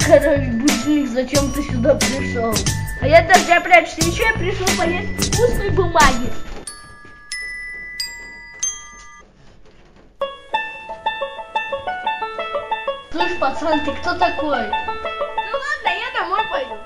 Короче, Бузник, зачем ты сюда пришел? А я даже прячься, еще я пришел поесть вкусной бумаги. Слышь, пацан, ты кто такой? Ну ладно, я домой пойду.